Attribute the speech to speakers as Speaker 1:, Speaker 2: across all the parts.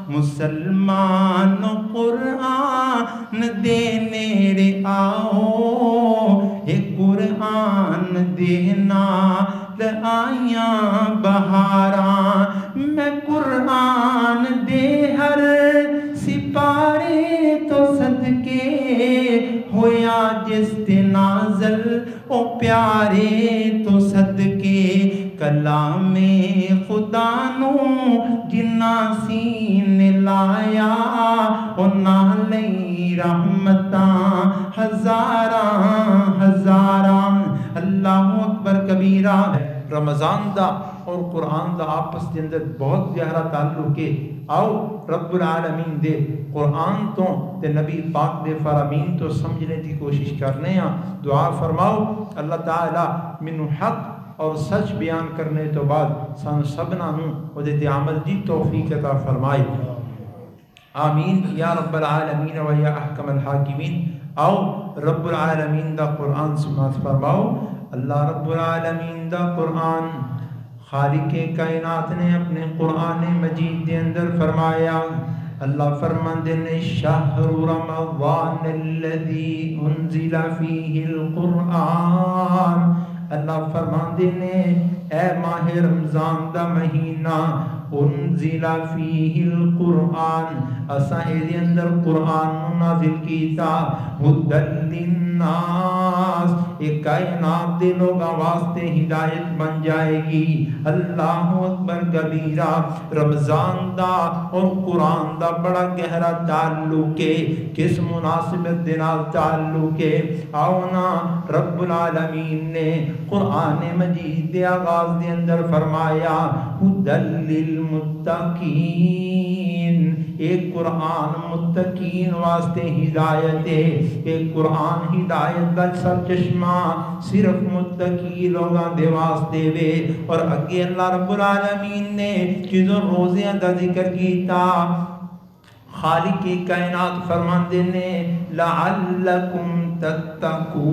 Speaker 1: مسلمان قرآن دے نیڑے آؤ، ایک قرآن دینا آئیاں بہاراں، میں قرآن دے ہر سپارے تو صدقے ہویا جس تے نازل او پیارے تو صدقے، کلام خدا نو جنا سینے لایا او نالئی رحمتاں ہزاراں ہزاراں۔ اللہ اکبر کبیرہ۔ رمضان دا اور قرآن دا آپس دے اندر بہت گہرا تعلق ہے۔ آؤ رب العالمین دے قرآن تو تے نبی پاک دے فرامین تو سمجھنے دی کوشش کرنے ہیں۔ دعا فرماؤ اللہ تعالیٰ منو حق اور سچ بیان کرنے تو بعد سان سبنا نو ودے تے عمل دی توفیق عطا فرمائے، آمین یا رب العالمین و یا احکم الحاکمین۔ آؤ رب العالمین دا قرآن سماعت فرماؤ۔ اللہ رب العالمین دا قرآن خالق کائنات نے اپنے قرآن مجید دے اندر فرمایا، اللہ فرماندے نے شہر رمضان الذی انزل فیہ القرآن، اللہ فرماندے نے اے ماہ رمضان دا مہینہ انزل فیہ القرآن، اساں اے اندر قرآن نازل کیتا، ہدی للناس، ایک کائنات دے لوگاں واسطے ہدایت بن جائے گی۔ اللہ اکبر کبیرہ۔ رمضان دا اور قرآن دا بڑا گہرا تعلق ہے، کس مناسبت دے نال تعلق ہے؟ آؤ نا رب العالمین نے قرآن مجید دے آغاز دے اندر فرمایا ہدی للمتقین، ایک قرآن متقین واسطے ہدایت ہے، ایک قرآن ہدایت دا سرچشمہ صرف متقی لوگاں دے واسطے وے۔ اور اگے اللہ رب العالمین نے چیزوں روزیاں دا ذکر کیتا، خالق کائنات فرماندے نے لعلکم تتقون،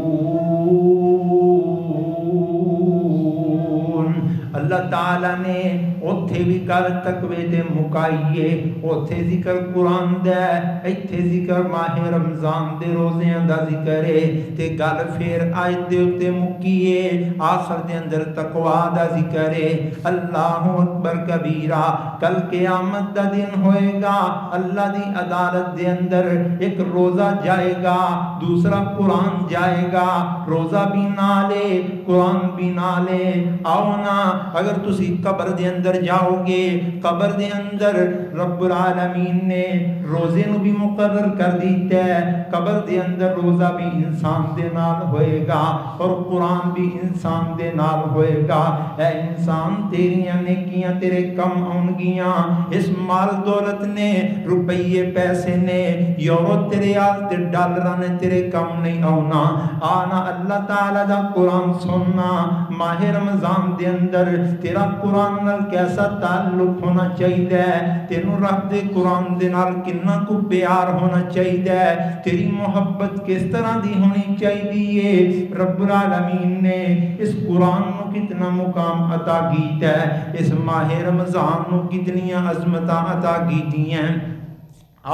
Speaker 1: اللہ تعالیٰ نے اوتھے بھی کر تقوی دے مکائیے، اوتھے ذکر قرآن دے، ایتھے ذکر ماہ رمضان دے روزیاں دا ذکر ہے، تے گل پھر آیت دے اتے مکیے آخر دے اندر تقوی دا ذکر ہے۔ اللہ اکبر کبیرہ۔ کل قیامت دا دن ہوئے گا، اللہ دی عدالت دے اندر ایک روزہ جائے گا، دوسرا قرآن جائے گا، روزہ بھی نہ لے قرآن بھی نہ لے۔ آؤ نا اگر تسی قبر دے اندر جاؤ گے، قبر دے اندر رب العالمین نے روزے نو بھی مقرر کر دیتا ہے، قبر دے اندر روزہ بھی انسان دے نال ہوئے گا اور قرآن بھی انسان دے نال ہوئے گا۔ اے انسان تیریاں نیکیاں تیرے کم آن گیاں، اس مال دولت نے، روپیے پیسے نے، یورو تیرے آتے ڈالرہ نے تیرے کم نہیں آنا۔ آنا اللہ تعالیٰ دا قرآن سننا، ماہ رمضان دے اندر تیرا قرآن نال کیسا تعلق ہونا چاہیے، تینوں رب دے قرآن دے نال کنا کو پیار ہونا چاہیے، تیری محبت کس طرح دی ہونی چاہیے۔ رب العالمین نے اس قرآن نو کتنا مقام عطا کیتا ہے، اس ماہ رمضان نو کتنی عظمتاں عطا کیتی ہیں۔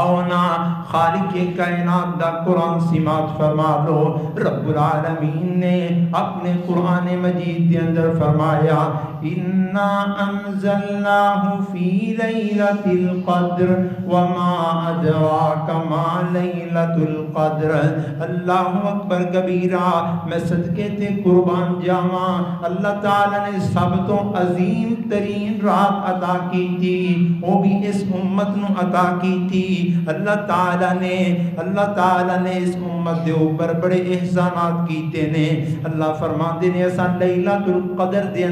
Speaker 1: آؤ نا خالق کائنات دا قرآن سماعت فرما لو۔ رب العالمین نے اپنے قرآن مجید کے اندر فرمایا اِنَّا أَنزَلْنَاهُ فِي لَيْلَةِ الْقَدْرِ وَمَا أَدْرَاكَ مَا لَيْلَةُ الْقَدْرِ۔ اللہ اکبر کبیرہ۔ میں صدقے تے قربان جاواں، اللہ تعالیٰ نے سب تو عظیم ترین رات عطا کی تھی، وہ بھی اس امت نو عطا کی تھی۔ اللہ تعالیٰ نے اس امت دے اوپر بڑے احسانات کیتے نے۔ اللہ فرماندے نے اساں لیلۃ القدر دے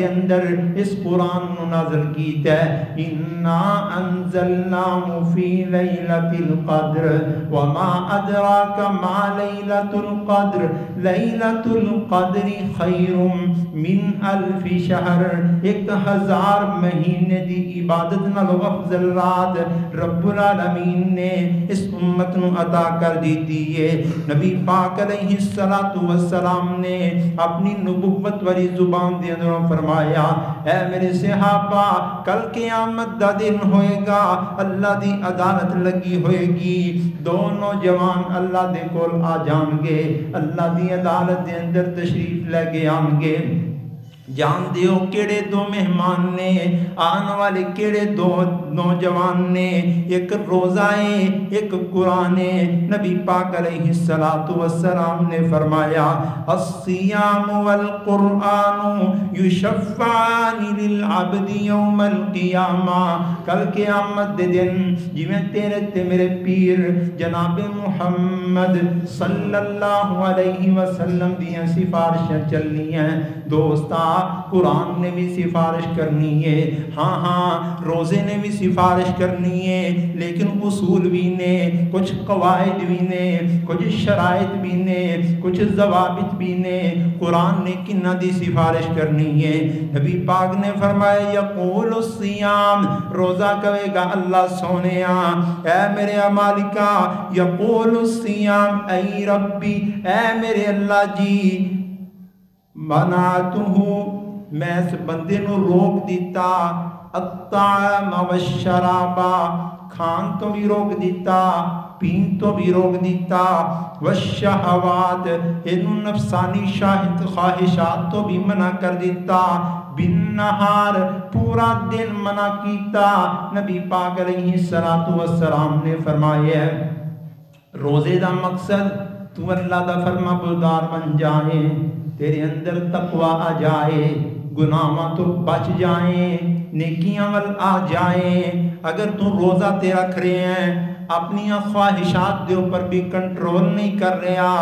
Speaker 1: اندر اس قرآن نو نازل کیتا ہے۔ انا انزلناہ فی لیلۃ القدر وما ادراک ما لیلۃ القدر لیلۃ القدر خیر من الف شہر۔ 1000 مہینے دی عبادت نال افضل رات رب العالمین نے اس امت نو عطا کر دیتی ہے۔ نبی پاک علیہ السلام نے اپنی نبوت والی زبان دے اندروں فرمایا اے میرے صحابہ کل قیامت دا دن ہوئے گا، اللہ دی عدالت لگی ہوئے گی، دو نوجوان اللہ دے کول آ جان گے، اللہ دی عدالت دے اندر تشریف لے کے آن گے۔ جان دیو کیڑے دو مہمان نے آن والے، کیڑے دو نوجوان نے، ایک روزہ ہے ایک قرآن ہے۔ نبی پاک علیہ السلام نے فرمایا الصیام والقرآن یشفعان للعبد یوم القیامہ، کل قیامت دے دن جویں تیرے تے میرے پیر جناب محمد صلی اللہ علیہ وسلم دیاں سفارشیں چلنی ہیں، دوستا قرآن نے بھی سفارش کرنی ہے، ہاں روزے نے بھی سفارش کرنی ہے، لیکن اصول بھی نے، کچھ قواعد بھی نے، کچھ شرائط بھی نے، کچھ ضوابط بھی نے۔ قرآن نے کنہ دی سفارش کرنی ہے؟ نبی پاک نے فرمایا یقول الصیام، روزہ کہے گا اللہ سونیا اے میرے مالکا، یقول الصیام ای ربی، اے میرے اللہ جی منعتہ، میں اس بندے نو روک دیتا، الطعام والشراب، کھان تو بھی روک دیتا، پین تو بھی روک دیتا، والشہوات، انہوں نفسانی خواہشات تو بھی منع کر دیتا، بالنہار، پورا دن منع کیتا۔ نبی پاک علیہ السلام نے فرمایا روزے دا مقصد تو اللہ دا فرما بردار بن جائے، تیرے اندر تقوی آ جائے، گناہاں تو بچ جائیں، نیکیاں ول آ جائیں۔ اگر تو روزہ تے رکھ رہے ہیں، اپنی خواہشات دے اوپر بھی کنٹرول نہیں کر رہا،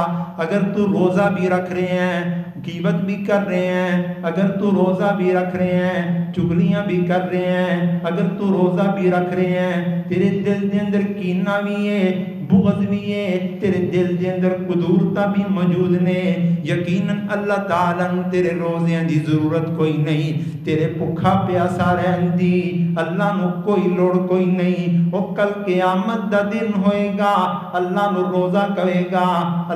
Speaker 1: اگر تو روزہ بھی رکھ رہے ہیں غیبت بھی کر رہے ہیں، اگر تو روزہ بھی رکھ رہے ہیں چگلیاں بھی کر رہے ہیں، اگر تو روزہ بھی رکھ رہے ہیں تیرے دل دے اندر کینہ بھی ہے، بغض بھی ہے، تیرے دل دے اندر قدورتا بھی موجود نے، یقیناً اللہ تعالیٰ نے تیرے روزیاں دی ضرورت کوئی نہیں، تیرے بھکھا پیاسا رہن دی اللہ نو کوئی لوڑ کوئی نہیں۔ وہ کل قیامت دا دن ہوئے گا، اللہ نو روزہ کہے گا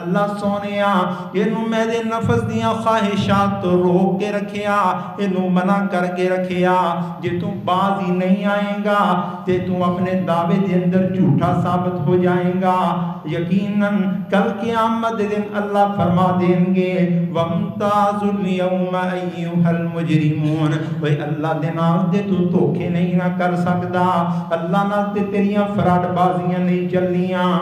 Speaker 1: اللہ سونیا یہ میں دے نفس دیاں خواہشات تو روک کے رکھیا، یہ منع کر کے رکھیا، جے تو باز ہی نہیں آئیں گا تے تو اپنے دعوے دے اندر جھوٹا ثابت ہو جائیں گا۔ یقیناً کل قیامت دن اللہ فرما دیں گے وَامْتَازُوا الْيَوْمَ أَيُّهَا الْمُجْرِمُونَ، وے اللہ دے نال دے تو دھوکے نہیں نہ کر سکتا، اللہ نال تے تیریاں فراڈ بازیاں نہیں چلنیاں۔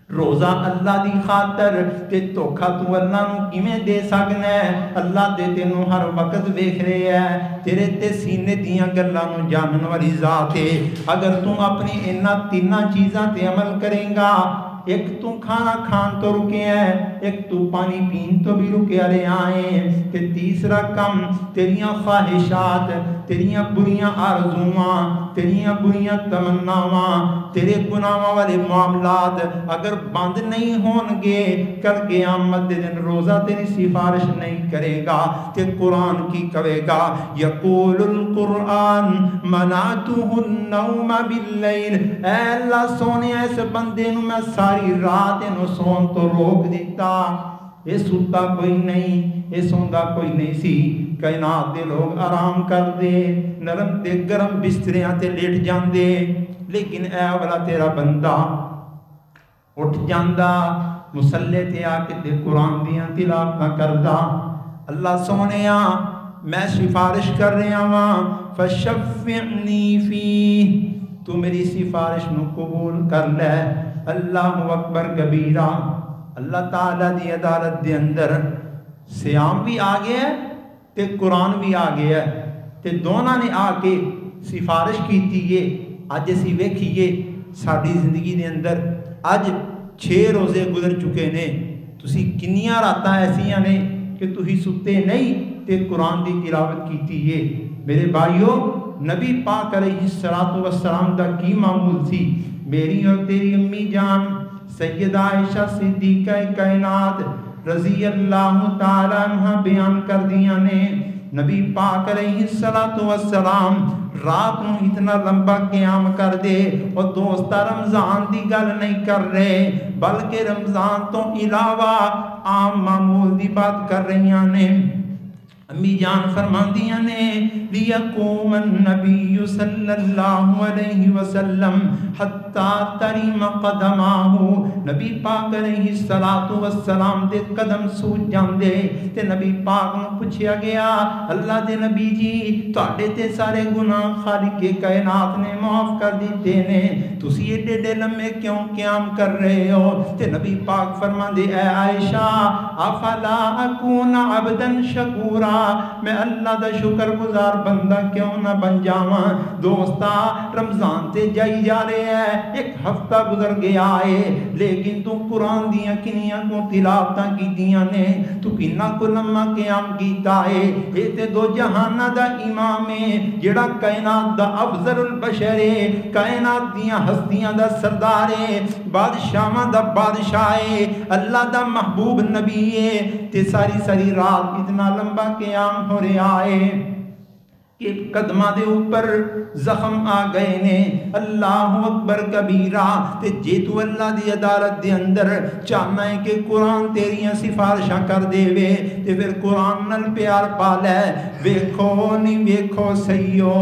Speaker 1: روزہ اللہ دی خاطر تے دھوکا تو اللہ نو کیویں دے سکنا ہے؟ اللہ دے تینوں ہر وقت ویکھ رہے ہے، تیرے تے سینے دیاں گلاں نو جانن والی ذات ہے۔ اگر تو اپنی انہاں تیناں چیزاں تے عمل کریں گا، ایک تو کھانا کھان تو رکے ہیں، ایک تو پانی پین تو بھی رکے رہے آئیں، تے تیسرا کم تیریاں خواہشات، تیریاں بریاں آرزوواں، تیریاں بریاں تمناواں، تیرے گناہاں والے معاملات اگر بند نہیں ہون گے، کل قیامت دے دن روزہ تیری سفارش نہیں کرے گا۔ تے قرآن کی کہے گا یقول القرآن منعتہ النوم باللیل، اے اللہ سونے اس بندے نو میں ساری رات انو سون تو روک دیتا، یہ سوتا کوئی نہیں، یہ سوندا کوئی نہیں سی۔ کائنات دے لوگ آرام کر دے، نرم تے گرم بستریاں تے لیٹ جاندے، لیکن اے والا تیرا بندہ اٹھ جاندا، مصلے تے آ کے تے قرآن دیاں تلاوتاں کردا۔ اللہ سونیا میں سفارش کر رہا ہاں فشفعنی فیہ، تو میری سفارش نو قبول کر لے۔ اللہ اکبر کبیرہ، اللہ تعالیٰ دی عدالت دے اندر سیام بھی آ گیا ہے تے قرآن بھی آ گیا ہے، تے دونوں نے آ کے سفارش کیتی ہے۔ اج اسی ویکھیے ساری زندگی دے اندر اج 6 روزے گزر چکے نے، تسی کنیاں راتاں ایسیاں نے کہ تسی ستے نہیں تے قرآن دی تلاوت کیتی ہے۔ میرے بھائیو نبی پاک علیہ السلام دا کی معمول سی؟ میری اور تیری امی جان سیدہ عائشہ صدیقہ کائنات رضی اللہ تعالیٰ عنہ بیان کر دیا نے، نبی پاک علیہ السلام رات نو اتنا لمبا قیام کر دے اور دوستا رمضان دی گل نہیں کر رہے بلکہ رمضان تو علاوہ عام معمول دی بات کر رہی نے امی جان فرماندیاں نے لیقوم النبی صلی اللہ علیہ وسلم حتی تریم قدماہ نبی پاک علیہ السلام دے قدم سوج جاندے تے نبی پاک نو پوچھیا گیا اللہ دے نبی جی تواڈے تے سارے گناہ خالق کائنات نے معاف کر دیتے نے تسی ایڈے ایڈے لمبے کیوں قیام کر رہے ہو تے نبی پاک فرماندے اے عائشہ افلا اکون عبدا شکورا میں اللہ دا شکر گزار بندہ کیوں نہ بن جاواں دوستا رمضان تے جائی جا رہے ہیں ایک ہفتہ گزر گیا ہے لیکن تو قرآن دیاں کنیاں کو تلاوتاں کیتیاں نے تو کنہ کو لمحہ قیام کیتا ہے اے تے دو جہانہ دا امام ہے جڑا کائنات دا افضل البشر ہے کائنات دیاں ہستیاں دا سردار ہے بادشاہاں دا بادشاہ ہے اللہ دا محبوب نبی ہے تے ساری ساری رات اتنا لمبا قیام ہو رہا ہے کہ قدمہ دے اوپر زخم آ گئے نے اللہ اکبر کبیرہ تے جے تو اللہ دی عدالت دے اندر چاہنا ہے کہ قرآن تیریاں سفارشاں کر دے وے تے پھر قرآن نال پیار پالے ویکھو نہیں ویکھو سیو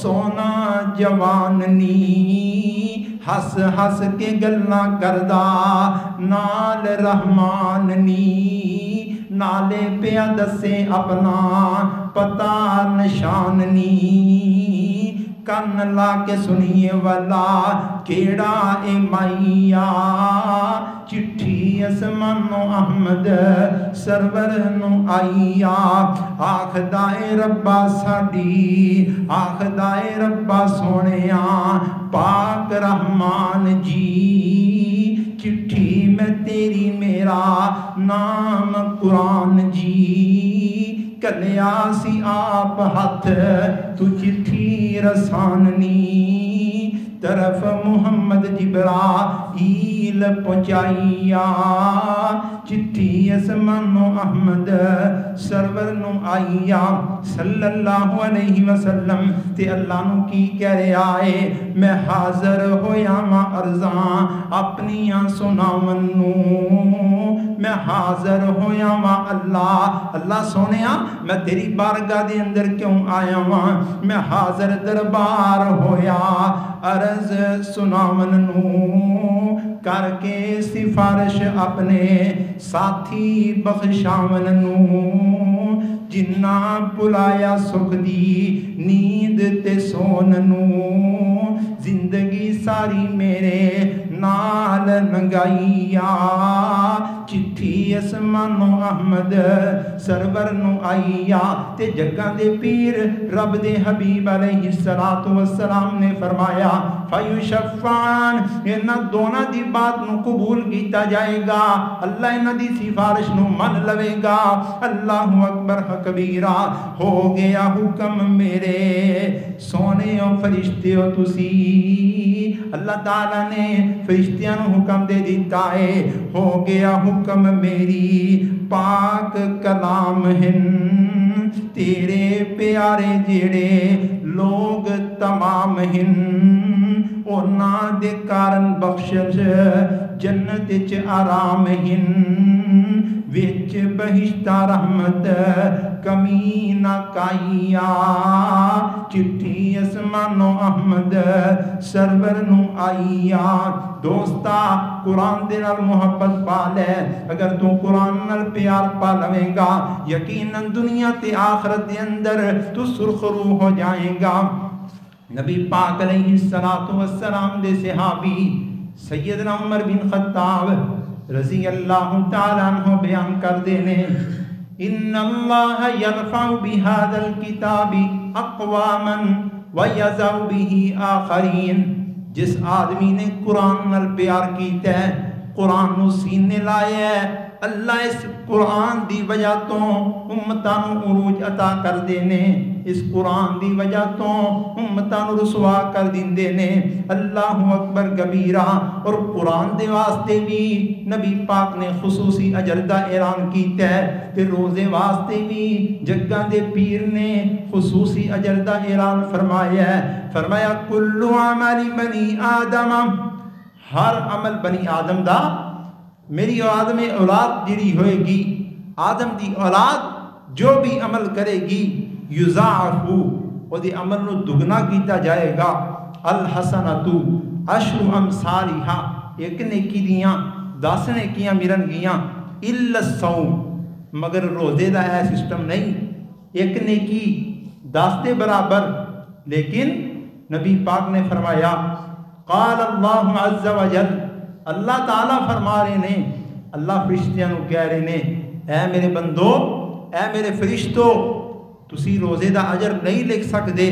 Speaker 1: سونا جوان نی ہس ہس کے گلاں کردا نال رحمان نی نالے پیا دسے اپنا پتا نشان نی کن لا کے سنیے والا کیڑا اے مائیا چٹھی اسمانو احمد سرور نو آئیا آخدا اے ربا ساڈی آخدا اے ربا سونیا پاک رحمان جی چٹھی میں تیری میرا نام قرآن جی کلیا سی آپ ہاتھ تو چٹھی رساننی طرف محمد جبرائیل پہنچائیا چٹھی اسمانو احمد سرور نو آئیا صلی اللہ علیہ وسلم تے اللہ نو کی کہہ رہے آئے میں حاضر ہویا ماں ارزاں اپنیاں سناون نو میں حاضر ہویا ماں اللہ سونیا میں تیری بارگاہ دے اندر کیوں آیا ماں میں حاضر دربار ہویا عرض سناون نو کر کے سفارش اپنے ساتھی بخشاون نو جنہ بلایا سکھ دی نیند تے سون نو زندگی ساری میرے نال نگائیا چٹھی اسمانو احمد سرور نو آئیا تے جگہ دے پیر رب دے حبیب علیہ السلام نے فرمایا فیشفان انہ دونا دی بات نو قبول کیتا جائے گا اللہ انہ دی سفارش نو من لوے گا اللہ اکبر کبیرہ ہو گیا حکم میرے سونے و فرشتے و تسی اللہ تعالیٰ نے فرشتیاں نو حکم دے دیتا ہے ہو گیا حکم میری پاک کلام ہن تیرے پیارے جڑے لوگ تمام ہن اونا دے کارن بخشش جنت چ آرام ہن وچ بہشتہ رحمت کمی نہ کائیا چٹھی اسمانو احمد سرور نو آئیا دوستا قرآن دے نال محبت پالے اگر تو قرآن نال پیار پالویں گا یقیناً دنیا تے آخرت دے اندر تو سرخرو ہو جائیں گا نبی پاک علیہ السلام دے صحابی سیدنا عمر بن خطاب رضی اللہ تعالیٰ عنہ بیان کر دینے ان اللہ یرفع بہذا الکتاب اقواما ویزع بہ آخرین جس آدمی نے قرآن نال پیار کیتا ہے قرآن نو سینے لائے ہے اللہ اس قرآن دی وجہ تو امتاں نوں عروج عطا کر دینے، اس قرآن دی وجہ تو امتاں نوں رسوا کر دیندے نے۔ اللہ اکبر کبیرہ۔ اور قرآن دے واسطے بھی نبی پاک نے خصوصی اجر دا اعلان کیتا ہے، تے روزے واسطے بھی جگاں دے پیر نے خصوصی اجر دا اعلان فرمایا ہے۔ فرمایا کل عمل بنی آدم، ہر عمل بنی آدم دا، میری آدم اولاد جڑی ہوئے گی، آدم دی اولاد جو بھی عمل کرے گی، یضاعف او دی عمل نو دگنا کیتا جائے گا۔ الحسنۃ عشر امثالھا، ایک نیکی دیاں 10 نیکیاں ملن گیاں، الا الصوم، مگر روزے دا ہے سسٹم نہیں، ایک نیکی 10 دے برابر۔ لیکن نبی پاک نے فرمایا، قال اللہ عز وجل، اللہ تعالیٰ فرما رہے نے، اللہ فرشتیاں نو کہہ رہے نے، اے میرے بندو، اے میرے فرشتو، تسی روزے دا اجر نہیں لکھ سکتے،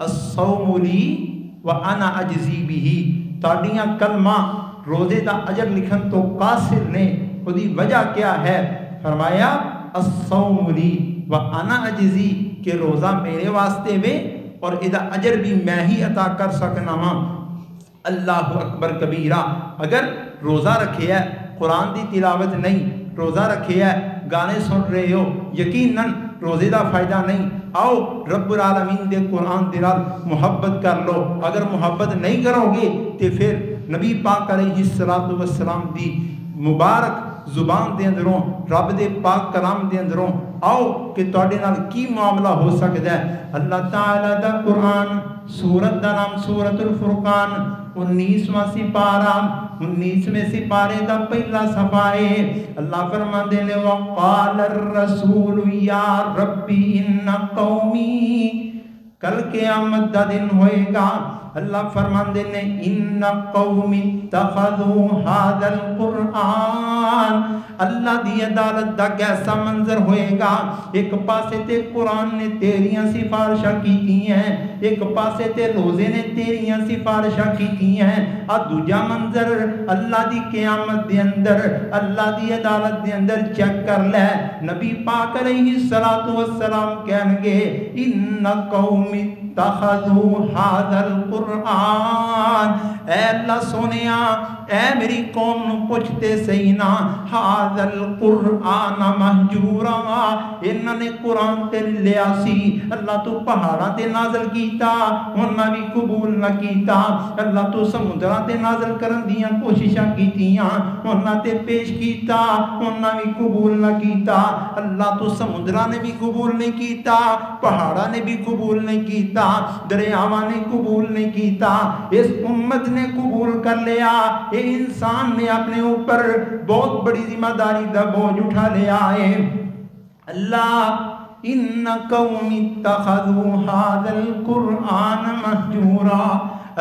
Speaker 1: الصوم لی وانا اجزی بہ، تاڑیاں کلمہ روزے دا اجر لکھن تو قاصر نے، وہ دی وجہ کیا ہے؟ فرمایا الصوم لی وانا اجزی، کہ روزہ میرے واسطے وے اور ادا اجر بھی میں ہی عطا کر سکنا ہاں۔ اللہ اکبر کبیرہ۔ اگر روزہ رکھے ہے، قرآن دی تلاوت نہیں، روزہ رکھے ہے، گانے سن رہے ہو، یقیناً روزے دا فائدہ نہیں۔ آؤ رب العالمین دے قرآن دے نال محبت کر لو، اگر محبت نہیں کرو گے تو پھر نبی پاک علیہ السلام دی مبارک زبان دے اندروں، رب دے پاک کلام دے اندروں آؤ کہ تواڈے نال کی معاملہ ہو سکتا ہے۔ اللہ تعالی دا قرآن، سورت دا نام سورت الفرقان، 19واں سپارہ، 19ویں سپارے دا پہلا صفحہ ہے۔ اللہ فرماندے نے وقال الرسول یا ربی ان قومی، کل قیامت دا دن ہوئے گا، اللہ فرماندے نے ان قومی اتخذوا ھذا القرآن، اللہ دی عدالت دا کیسا منظر ہوئے گا، ایک پاسے تے قرآن نے تیریاں سفارشاں کیتی ہیں، ایک پاسے تے روزے نے تیریاں سفارشاں کیتی ہیں، اور دوجا منظر اللہ دی قیامت دے اندر، اللہ دی عدالت دے اندر چیک کر لے، نبی پاک علیہ السلام کہیں گے ان قومی اتخذوا ھذا القرآن، اے اللہ سونیا، اے میری قوم نو پوچھتے سینا، ھذا القرآن مہجورا، انہاں نے قرآن تے لیا سی، اللہ تو پہاڑاں تے نازل کیتا، انہاں بھی قبول نہ کیتا، اللہ تو سمندراں تے نازل کرن دیاں کوششاں کیتیاں، انہاں تے پیش کیتا، انہاں بھی قبول نہ کیتا، اللہ تو سمندراں نے بھی قبول نہیں کیتا، پہاڑاں نے بھی قبول نہیں کیتا، دریاواں نے قبول نہیں کیتا، اس امت نے قبول کر لیا، یہ انسان نے اپنے اوپر بہت بڑی ذمہ داری دا بوجھ اٹھا لیا ہے۔ اللہ ان قوم اتخذوا ھذا القرآن مہجورا،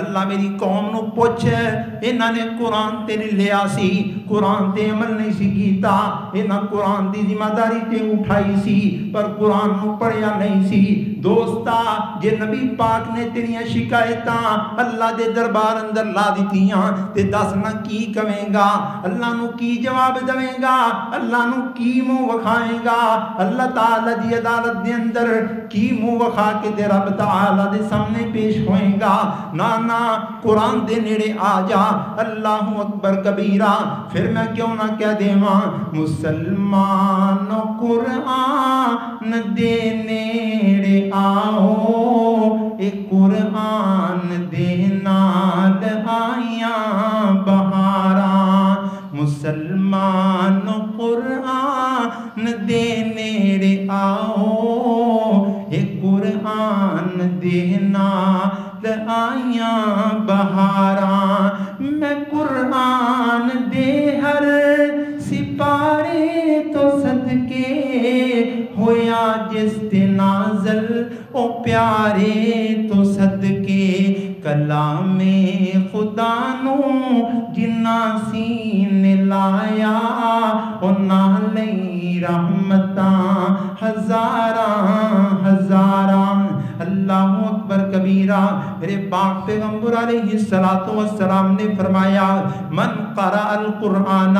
Speaker 1: اللہ میری قوم نو پوچھ، انہاں نے قرآن تے نہیں لیا سی، قرآن تے عمل نہیں سی کیتا، انہاں قرآن دی ذمہ داری تے اٹھائی سی پر قرآن نو پڑھیا نہیں سی۔ دوستا جے نبی پاک نے تیریاں شکایتاں اللہ دے دربار اندر لا دیتیاں تے دسنا کی کہیں گا، اللہ نو کی جواب دویں گا، اللہ نو کی منہ وکھائیں گا، اللہ تعالی دی عدالت دے اندر کی منہ وکھا کے تے رب تعالی دے سامنے پیش ہوئیں گا۔ نا قرآن دے نیڑے آ جا، اللہ اکبر کبیرہ۔ پھر میں کیوں نہ کہہ دیواں مسلمان قرآن دے نیڑے آؤ، اے قرآن دے نال آیاں بہاراں، مسلمان قرآن دے نیڑے آؤ، اے قرآن دے نال آیاں بہاراں، میں قرآن دے ہر سپارے تو صدقے ہویا جس تے نازل او پیارے تو صدقے، کلام خدا نو جنہ سین لایا انہاں لئی رحمتاں ہزاراں ہزاراں۔ اللہ اکبر کبیرہ۔ میرے پاک پیغمبر علیہ الصلوۃ والسلام نے فرمایا من قرأ القرآن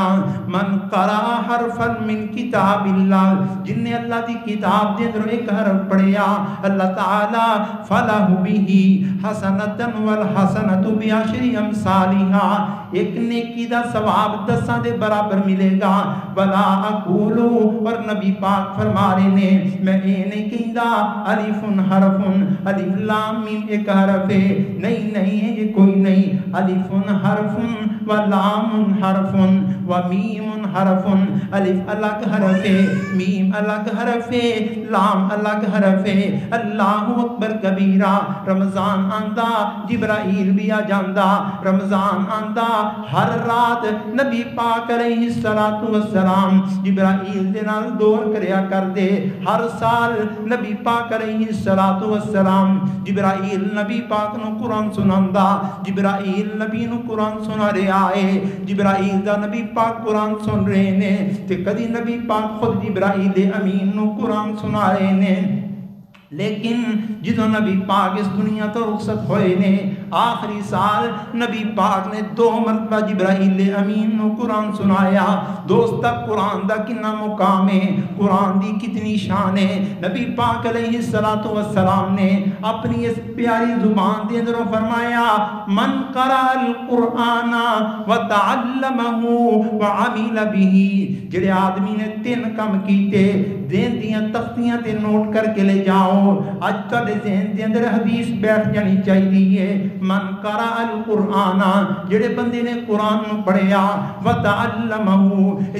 Speaker 1: من قرأ حرفا من کتاب اللہ، جن نے اللہ دی کتاب دے اندر ایک حرف پڑھیا اللہ تعالی فلہ بہ حسنۃ والحسنۃ بعشر امثالھا، ایک نیکی دا ثواب 10 دے برابر ملے گا۔ ولا اقول، اور نبی پاک فرما رہے نے میں یہ نہیں کہندا الف حرف الف لام میم ایک حرف ہے، نہیں نہیں یہ کوئی نہیں، الف حرف و لام حرف و میم حرف، الف الگ حرف ہے، میم الگ حرف ہے، لام الگ حرف ہے۔ اللہ اکبر کبیرہ۔ رمضان آندا جبرائیل بھی آ جاندا، رمضان آندا ہر رات نبی پاک علیہ الصلوۃ والسلام جبرائیل دے نال دور کریا کر دے۔ ہر سال نبی پاک علیہ الصلوۃ والسلام جبرائیل نبی پاک نو قرآن سناندا، جبرائیل نبی نو قرآن سنا رہا ہے، جبرائیل دا نبی پاک قرآن سن رہے نے، تے کدی نبی پاک خود جبرائیل امین نو قرآن سنا رہے نے۔ لیکن جدو نبی پاک اس دنیا تو رخصت ہوئے نے، آخری سال نبی پاک نے 2 مرتبہ جبرائیل امین نو قرآن سنایا۔ دوستا قرآن دا کنا مقام ہے، قرآن دی کتنی شان ہے۔ نبی پاک علیہ الصلوۃ والسلام نے اپنی اس پیاری زبان دے اندر فرمایا من قرأ القرآن وتعلمہ وعمل بہ، جڑے آدمی نے 3 کام کیتے دین دیاں تختیاں تے نوٹ کر کے لے جاؤ، اج تہاڈے ذہن دے اندر حدیث بیٹھ جانی چاہیے۔ من قرأ القرآن، جڑے بندے نے قرآن نو پڑھیا، وتعلمہ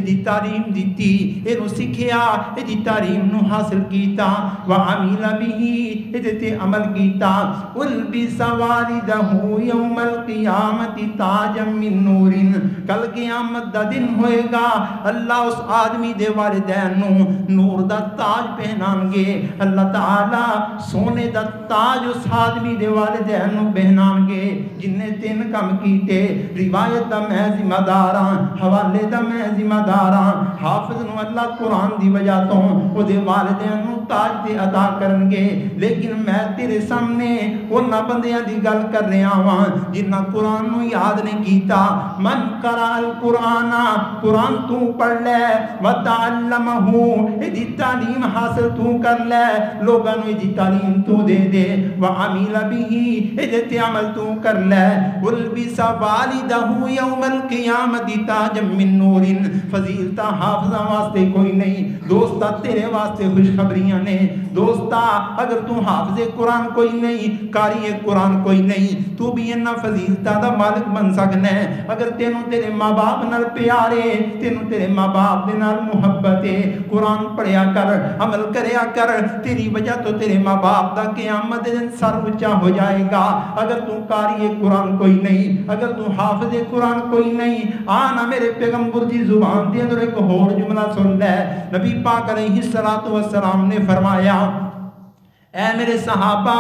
Speaker 1: دی تعلیم دیتی، اینو سکھیا، دی تعلیم نو حاصل کیتا، وعمل بہ تے عمل کیتا، البس والدہ یوم القیامت تاجا من نور، کل قیامت دا دن ہوئے گا اللہ اس آدمی دے والدین نو نور دا تاج پہنان گے، اللہ تعالی سونے دا تاج اس آدمی دے والدین نو پہنان گے جن نے 3 کام کیتے۔ روایت دا میں ذمہ دار ہاں، حوالے دا میں ذمہ دار ہاں۔ حافظ نو اللہ قرآن دی وجہ تو او دے والدین نو تاج تے عطا کرن گے، لیکن میں تیرے سامنے انہاں بندیاں دی گل کر رہا ہاں جنہاں قرآن نو یاد نہیں کیتا۔ من قرأ القرآن، قرآن تو پڑھ لے، وتعلمہ دی تعلیم حاصل تو کر لے، لوگاں نو دی تعلیم تو دے دے، وعمل بہ تے عمل تو کر لے، البس والدہ یوم القیامت تاجا من نور، فضیلتہ حافظہ واسطے کوئی نہیں، دوستا تیرے واسطے خوشخبریاں نے۔ دوستا اگر تو حافظ قرآن کوئی نہیں، قاری قرآن کوئی نہیں، تو بھی انہاں فضیلتہ دا مالک بن سکنا ہے۔ اگر تینوں تیرے ماں باپ نال پیارے، تینوں تیرے ماں باپ دے نال محبت ہے، قرآن پڑھیا کر، عمل کریا کر، تیری وجہ تو تیرے ماں باپ دا قیامت دن سر اونچا ہو جائے گا۔ اگر تو قاری قرآن کوئی نہیں، اگر تو حافظ قرآن کوئی نہیں، آنا میرے پیغمبر دی زبان دے اندر ایک اور جملہ سن لے۔ نبی پاک علیہ الصلوۃ والسلام نے فرمایا اے میرے صحابہ،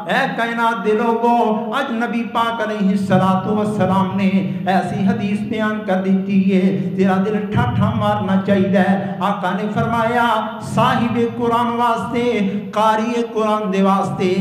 Speaker 1: اے کائنات دے لوگوں، آج نبی پاک علیہ الصلوۃ والسلام نے ایسی حدیث بیان کر دیتی ہے تیرا دل ٹھاٹھا مارنا چاہیے۔ آقا نے فرمایا صاحب قرآن واسطے، قاری قرآن دے واسطے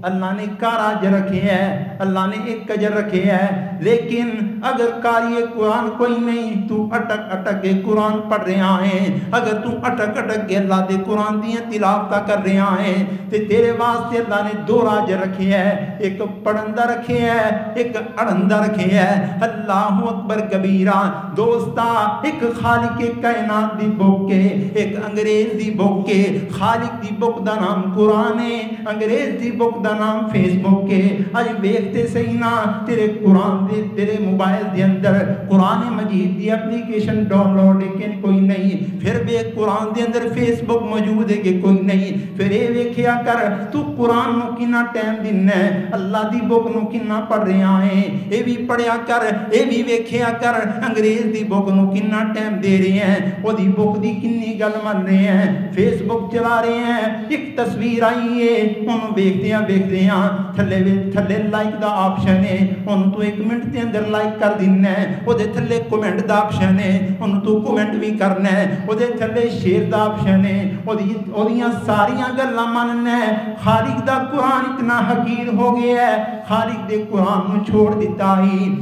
Speaker 1: اللہ نے کارا اجر رکھے ہے، اللہ نے ایک اجر رکھے ہے، لیکن اگر قاری قرآن کوئی نہیں، تو اٹک اٹک کے قرآن پڑھ رہا ہے، اگر تو اٹک اٹک کے اللہ دے قرآن دیاں تلاوتاں کر رہا ہے، تے تیرے واسطے اللہ نے 2 اجر رکھے ہے، ایک پڑھندا رکھے ہے، ایک اڑھندا رکھے ہے۔ اللہ اکبر کبیرہ۔ دوستا ایک خالق کائنات دی بک کے، ایک انگریز دی بک کے، خالق دی بک دا نام قرآن ہے، انگریز دی بک دا نام فیس بک کے۔ آج دیکھتے صحیح نا تیرے قرآن دے تیرے موبائل دے اندر قرآن مجید دی اپلیکیشن ڈاؤن لوڈ لیکن کوئی نہیں، پھر بے قرآن دے اندر فیس بک موجود ہے کہ کوئی نہیں۔ پھر اے ویکھیا کر تو قرآن نو کنا ٹائم دینا ہے، اللہ دی بک نو کنا پڑھ رہا ہے، اے بھی پڑھیا کر، اے بھی ویکھیا کر انگریز دی بک نو کنا ٹائم دے رہے ہیں، او دی بک دی کنی گل من رہے ہیں، فیس بک چلا رہے ہیں، ایک تصویر آئی ہے انہوں ویکھتے ہیں ویکھدے ہاں تھلے لائک دا آپشن ہے، ہن تو 1 منٹ دے اندر لائک کر دینا ہے، او دے تھلے کمنٹ دا آپشن ہے، ہن تو کمنٹ بھی کرنا ہے، او دے تھلے شیئر دا آپشن ہے، او دیاں ساریاں گلاں مننا ہے۔ خالق دا قرآن اتنا حقیر ہو گیا ہے، خالق دے قرآن نو چھوڑ دیتا ہی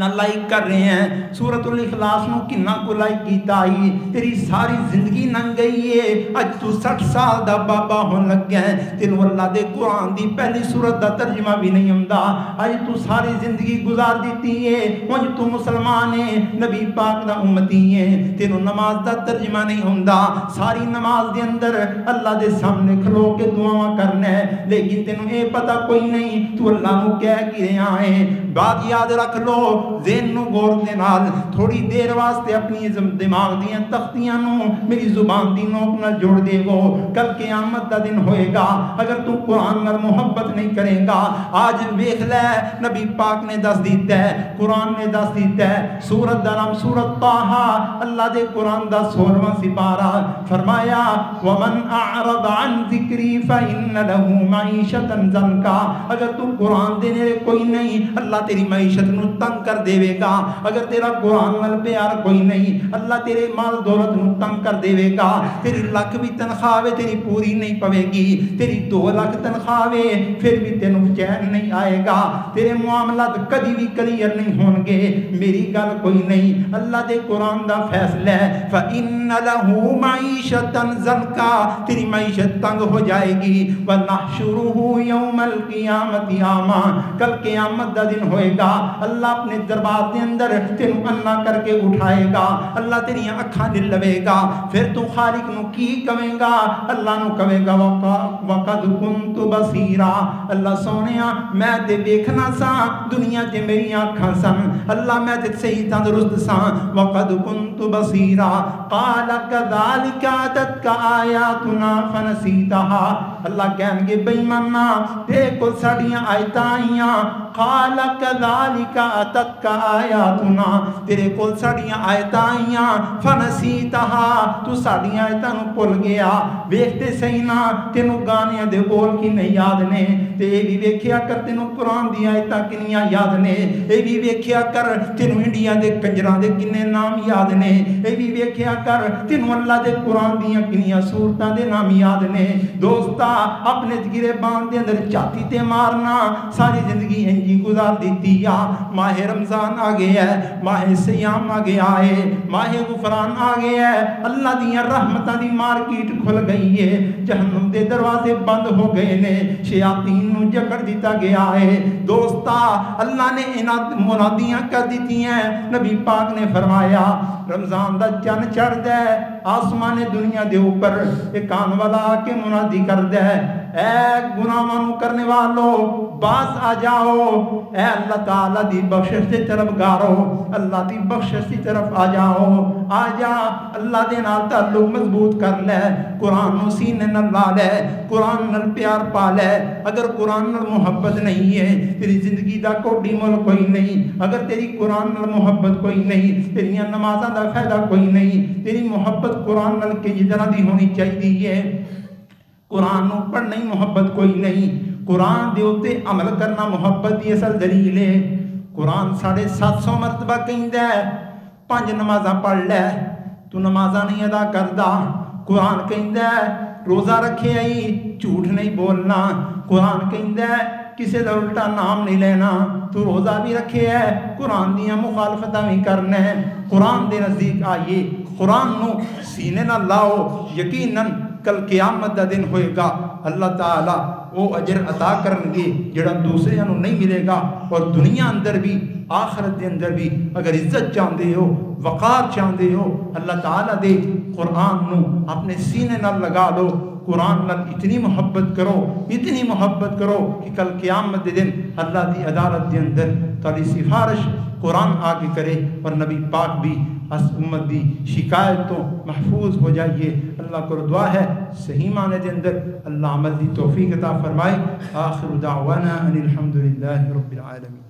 Speaker 1: نہ لائک کر رہے ہیں۔ سورۃ الاخلاص نو کنا کو لائک کیتا ہی، تیری ساری زندگی ننگ گئی ہے، اج تو 60 سال دا بابا ہون لگ گیا ہے، تینوں اللہ دے قرآن دی پہلی سورت دا ترجمہ بھی نہیں ہوندا، اج تو ساری زندگی گزار دیتی ہے، اج تو مسلمان ہے، نبی پاک دا امتی ہے، تینوں نماز دا ترجمہ نہیں ہوندا، ساری نماز دے اندر اللہ دے سامنے کھلو کے دعاواں کرنا ہے، لیکن تینوں اے پتہ کوئی نہیں تو اللہ نو کہہ کی رہا ہے۔ بات یاد رکھ لو، ذہن نو غور دے نال تھوڑی دیر واسطے اپنی دماغ دیاں تختیاں نو میری زبان دی نوک نال جوڑ دے گو، کل قیامت دا دن ہوئے گا اگر تو قرآن نال محبت نہیں کرے گا۔ آج ویکھ لے نبی پاک نے دس دیتا ہے، قرآن نے دس دیتا ہے، سورت دا نام سورت طٰہٰ، اللہ دے قرآن دا 16واں سپارہ، فرمایا وَمَنْ أَعْرَضَ عَنْ ذِكْرِي فَإِنَّ لَهُ مَعِيشَةً ضَنْكًا، اگر تو قرآن دے نیڑے کوئی نہیں اللہ تیری معیشت نو تنگ کر دے گا، اگر تیرا قرآن نال پیار کوئی نہیں اللہ تیرے مال دولت نو تنگ کر دے گا، تیری لاکھ بھی تنخواہ وے تیری پوری نہیں پوے گی، تیری 2 لاکھ تنخواہ وے پھر بھی تینوں چین نہیں آئے گا، تیرے معاملات کدی بھی کلیئر نہیں ہون گے، میری گل کوئی نہیں، اللہ دے قرآن دا فیصلہ ہے فَإِنَّ لَهُ مَعِيشَةً ضَنْكًا، تیری معیشت تنگ ہو جائے گی، وَنَحْشُرُهُ يَوْمَ الْقِيَامَةِ أَعْمَىٰ، کل قیامت دا دن ہوئے گا، اللہ اپنے دربار دے اندر تینوں انا کر کے اٹھائے گا، اللہ تیری اکھاں نہیں لوے گا، پھر تو خالق نو کی کہے گا، اللہ نو کہے گا وَقَدْ كُنْتُ بَصِيرًا، اللہ سونیا میں تے ویکھنا سا، دنیا تے میری اکھاں سن، اللہ میں تے صحیح تندرست سا، وَقَدْ كُنْتُ بَصِيرًا، قَالَ كَذَلِكَ أَتَتْكَ آيَاتُنَا فَنَسِيتَهَا، اللہ کہن گے بے ایمانا تے کو ساڈیاں آیتاں آئیاں، قَالَ كَذَلِكَ أَتَتْكَ آيَاتُنَا، تیرے کول ساڈیاں آیتاں آئیاں، فَنَسِيتَهَا، تو ساڈیاں آیتاں نو بھول گیا، ویکھتے صحیح نا تینوں گانیاں دے بول کی نہیں یاد نے، تے اے بھی ویکھیا کر تینوں قرآن دی آیتاں کنیاں یاد نے، اے بھی ویکھیا کر تینوں انڈیا دے کنجراں دے کنے نام یاد نے، اے بھی ویکھیا کر تینوں اللہ دے قرآن دیاں کنیاں سورتاں دے نام یاد نے۔ دوستا اپنے گریبان دے اندر چھاتی تے مارنا، ساری زندگی انجی گزار دیتی یا، ماہ رمضان آ گیا ہے، ماہ سیام آ گیا ہے، ماہ غفران آ گیا ہے، اللہ دیاں رحمتاں دی مارکیٹ کھل گئی ہے، جہنم دے دروازے بند ہو گئے نے، شیاطین نو جکڑ دیتا گیا ہے۔ دوستا اللہ نے منادیاں کر دیتی ہیں، نبی پاک نے فرمایا رمضان دا چن چڑھ دے آسمان دنیا دے اوپر ایک کان والا آ کے منادی کر دے، اے گناہاں کرنے والو باز آ جاؤ، اے اللہ تعالیٰ دی بخشش سے طرف گارو، اللہ دی بخشش کی طرف آ جاؤ، آ جا اللہ دے نال تعلق مضبوط کر لے، قرآن نو سینے نال لا لے، قرآن نال پیار پا لے، اگر قرآن نال محبت نہیں ہے تیری زندگی دا کوئی مول کوئی نہیں، اگر تیری قرآن نال محبت کوئی نہیں تیریاں نمازاں دا فائدہ کوئی نہیں، تیری محبت قرآن نال کس طرح دی ہونی چاہیے، قرآن نو پڑھنا ہی محبت کوئی نہیں، قرآن دے اوتے عمل کرنا محبت دی اصل دلیل ہے۔ قرآن 750 مرتبہ کہندا ہے 5 نمازاں پڑھ لے، تو نمازاں نہیں ادا کردا، قرآن کہندا ہے روزہ رکھے آئی جھوٹ نہیں بولنا، قرآن کہندا ہے کسی دا الٹا نام نہیں لینا، تو روزہ بھی رکھے ہے قرآن دیاں مخالفتاں بھی کرنا ہے۔ قرآن دے نزدیک آئیے، قرآن نو سینے نہ لاؤ، یقیناً کل قیامت دا دن ہوئے گا، اللہ تعالیٰ وہ اجر عطا کرن گے جڑا دوسرے انہوں نہیں ملے گا، اور دنیا اندر بھی آخرت دے اندر بھی اگر عزت چاہتے ہو، وقار چاہتے ہو، اللہ تعالیٰ دے قرآن نو اپنے سینے نال لگا لو، قرآن نال اتنی محبت کرو کہ کل قیامت دے دن اللہ دی عدالت دے اندر تاری سفارش قرآن آگے کرے، اور نبی پاک بھی اس امت دی شکایت تو محفوظ ہو جائیے۔ اللہ کو دعا ہے صحیح معنی دے اندر اللہ عمل دی توفیق عطا فرمائے۔ آخر دعوانا ان الحمدللہ رب العالمین۔